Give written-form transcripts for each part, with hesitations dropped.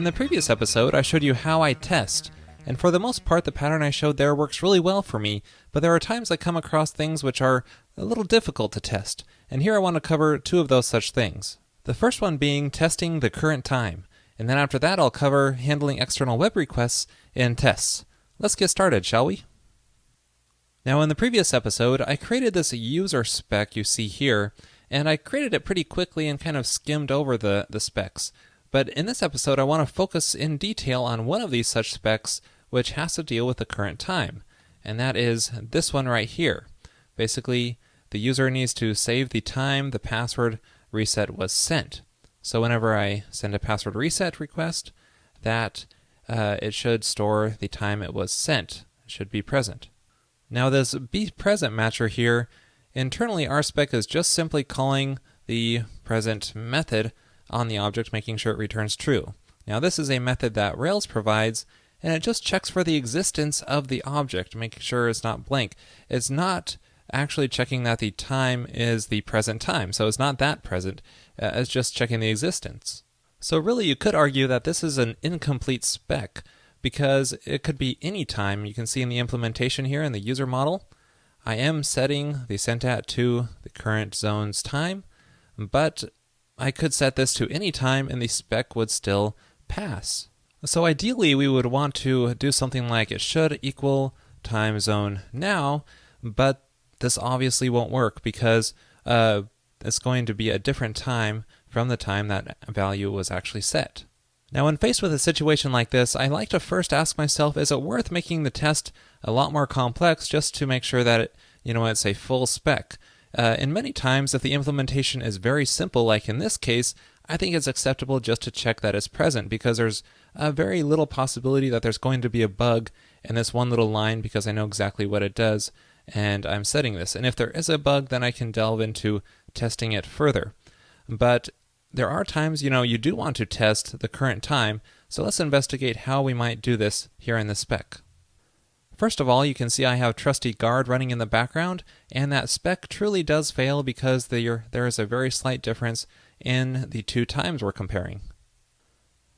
In the previous episode, I showed you how I test, and for the most part the pattern I showed there works really well for me, but there are times I come across things which are a little difficult to test, and here I want to cover two of those such things. The first one being testing the current time, and then after that I'll cover handling external web requests in tests. Let's get started, shall we? Now in the previous episode, I created this user spec you see here, and I created it pretty quickly and kind of skimmed over the specs. But in this episode, I want to focus in detail on one of these such specs which has to deal with the current time, and that is this one right here. Basically, the user needs to save the time the password reset was sent. So whenever I send a password reset request, that it should store the time it was sent. It should be present. Now this be present matcher here, internally our spec is just simply calling the present method on the object, making sure it returns true. Now this is a method that Rails provides, and it just checks for the existence of the object, making sure it's not blank. It's not actually checking that the time is the present time, so it's not that present, it's just checking the existence. So really you could argue that this is an incomplete spec, because it could be any time. You can see in the implementation here in the user model, I am setting the sentat to the current zone's time, but I could set this to any time and the spec would still pass. So ideally we would want to do something like it should equal time zone now, but this obviously won't work because it's going to be a different time from the time that value was actually set. Now when faced with a situation like this, I like to first ask myself, is it worth making the test a lot more complex just to make sure that it's a full spec? And many times, if the implementation is very simple, like in this case, I think it's acceptable just to check that it's present, because there's a very little possibility that there's going to be a bug in this one little line, because I know exactly what it does, and I'm setting this. And if there is a bug, then I can delve into testing it further. But there are times, you do want to test the current time, so let's investigate how we might do this here in the spec. First of all, you can see I have trusty guard running in the background, and that spec truly does fail because there is a very slight difference in the two times we're comparing.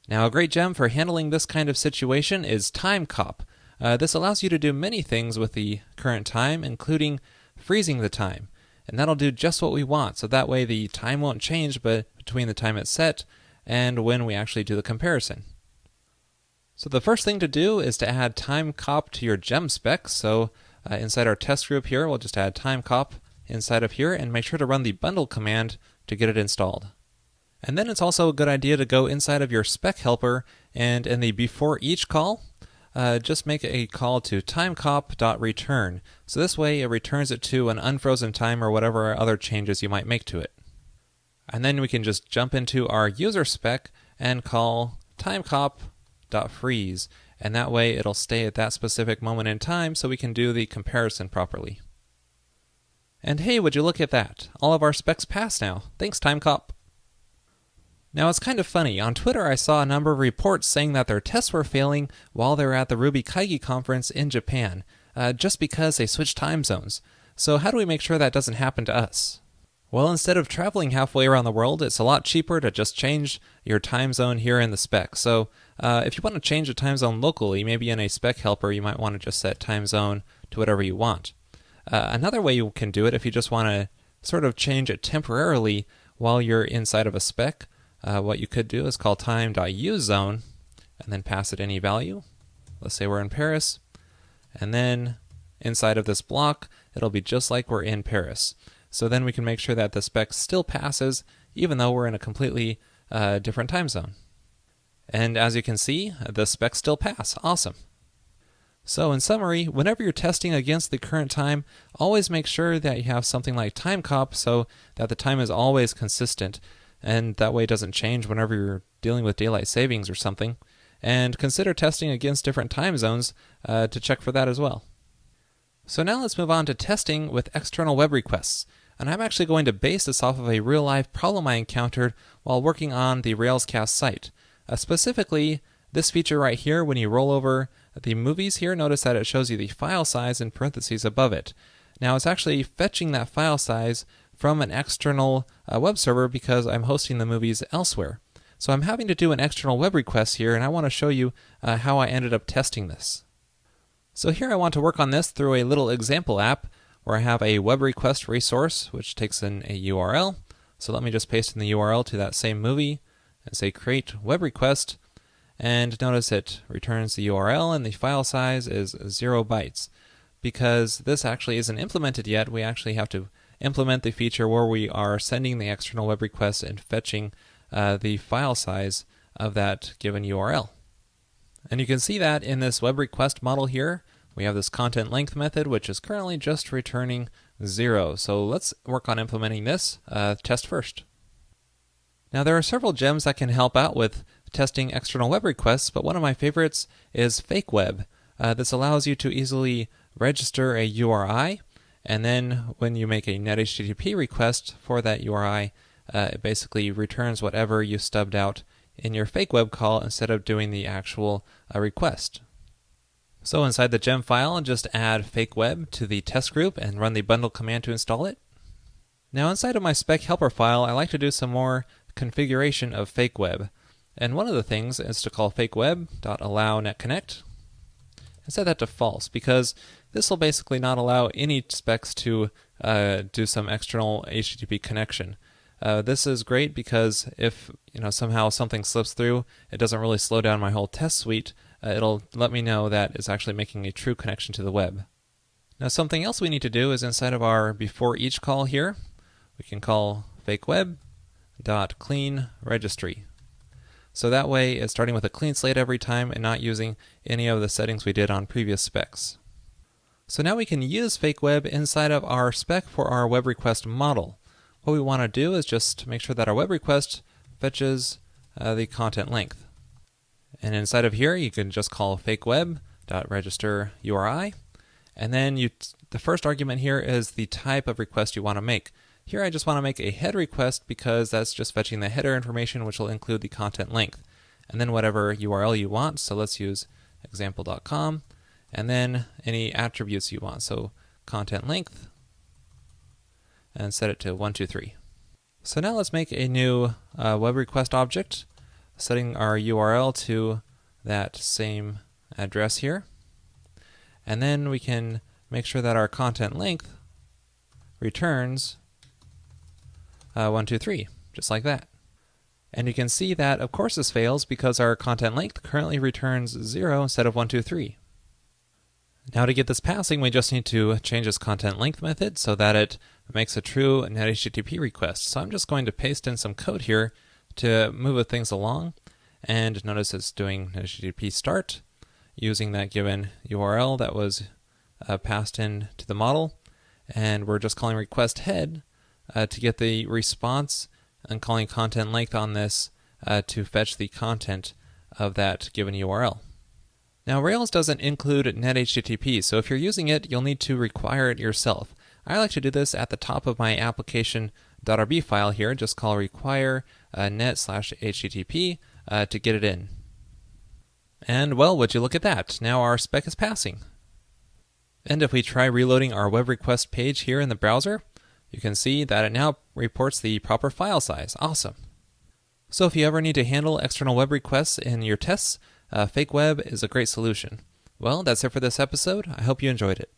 Now a great gem for handling this kind of situation is Timecop. This allows you to do many things with the current time, including freezing the time. And that'll do just what we want, so that way the time won't change but between the time it's set and when we actually do the comparison. So the first thing to do is to add Timecop to your gem spec. So inside our test group here, we'll just add Timecop inside of here and make sure to run the bundle command to get it installed. And then it's also a good idea to go inside of your spec helper and in the before each call, just make a call to timecop.return. So this way it returns it to an unfrozen time or whatever other changes you might make to it. And then we can just jump into our user spec and call timecop.freeze, and that way it'll stay at that specific moment in time so we can do the comparison properly. And hey, would you look at that? All of our specs pass now. Thanks, Timecop. Now it's kind of funny. On Twitter I saw a number of reports saying that their tests were failing while they were at the Ruby Kaigi conference in Japan, just because they switched time zones. So how do we make sure that doesn't happen to us? Well, instead of traveling halfway around the world, it's a lot cheaper to just change your time zone here in the spec. So if you want to change the time zone locally, maybe in a spec helper, you might want to just set time zone to whatever you want. Another way you can do it, if you just want to sort of change it temporarily while you're inside of a spec, what you could do is call time.useZone and then pass it any value. Let's say we're in Paris, and then inside of this block, it'll be just like we're in Paris. So then we can make sure that the spec still passes even though we're in a completely different time zone. And as you can see, the specs still pass. Awesome. So in summary, whenever you're testing against the current time, always make sure that you have something like Timecop so that the time is always consistent, and that way it doesn't change whenever you're dealing with daylight savings or something. And consider testing against different time zones to check for that as well. So now let's move on to testing with external web requests. And I'm actually going to base this off of a real-life problem I encountered while working on the Railscast site. Specifically, this feature right here, when you roll over the movies here, notice that it shows you the file size in parentheses above it. Now it's actually fetching that file size from an external web server because I'm hosting the movies elsewhere. So I'm having to do an external web request here, and I want to show you how I ended up testing this. So here I want to work on this through a little example app where I have a web request resource which takes in a URL. So let me just paste in the URL to that same movie and say create web request, and notice it returns the URL and the file size is 0 bytes. Because this actually isn't implemented yet, we actually have to implement the feature where we are sending the external web request and fetching the file size of that given URL. And you can see that in this web request model here, we have this content length method, which is currently just returning 0. So let's work on implementing this test first. Now there are several gems that can help out with testing external web requests, but one of my favorites is FakeWeb. This allows you to easily register a URI, and then when you make a NetHTTP request for that URI, it basically returns whatever you stubbed out in your FakeWeb call instead of doing the actual request. So inside the gem file, just add FakeWeb to the test group and run the bundle command to install it. Now inside of my spec helper file, I like to do some more configuration of FakeWeb. And one of the things is to call FakeWeb.allowNetConnect and set that to false, because this will basically not allow any specs to do some external HTTP connection. This is great because if somehow something slips through, it doesn't really slow down my whole test suite. It'll let me know that it's actually making a true connection to the web. Now something else we need to do is inside of our before each call here, we can call FakeWeb.cleanRegistry. So that way it's starting with a clean slate every time and not using any of the settings we did on previous specs. So now we can use FakeWeb inside of our spec for our web request model. What we want to do is just make sure that our web request fetches the content length. And inside of here, you can just call FakeWeb.registerURI. And then the first argument here is the type of request you want to make. Here I just want to make a head request because that's just fetching the header information, which will include the content length. And then whatever URL you want, so let's use example.com, and then any attributes you want. So content length, and set it to 123. So now let's make a new web request object, setting our URL to that same address here. And then we can make sure that our content length returns 123, just like that. And you can see that of course this fails because our content length currently returns 0 instead of 123. Now to get this passing, we just need to change this content length method so that it makes a true NetHTTP request. So I'm just going to paste in some code here to move things along. And notice it's doing NetHTTP start using that given URL that was passed in to the model. And we're just calling request head to get the response and calling content length on this to fetch the content of that given URL. Now Rails doesn't include NetHTTP, so if you're using it, you'll need to require it yourself. I like to do this at the top of my application.rb file here, just call require net/http to get it in. And well, would you look at that? Now our spec is passing. And if we try reloading our web request page here in the browser, you can see that it now reports the proper file size. Awesome. So if you ever need to handle external web requests in your tests, FakeWeb is a great solution. Well, that's it for this episode. I hope you enjoyed it.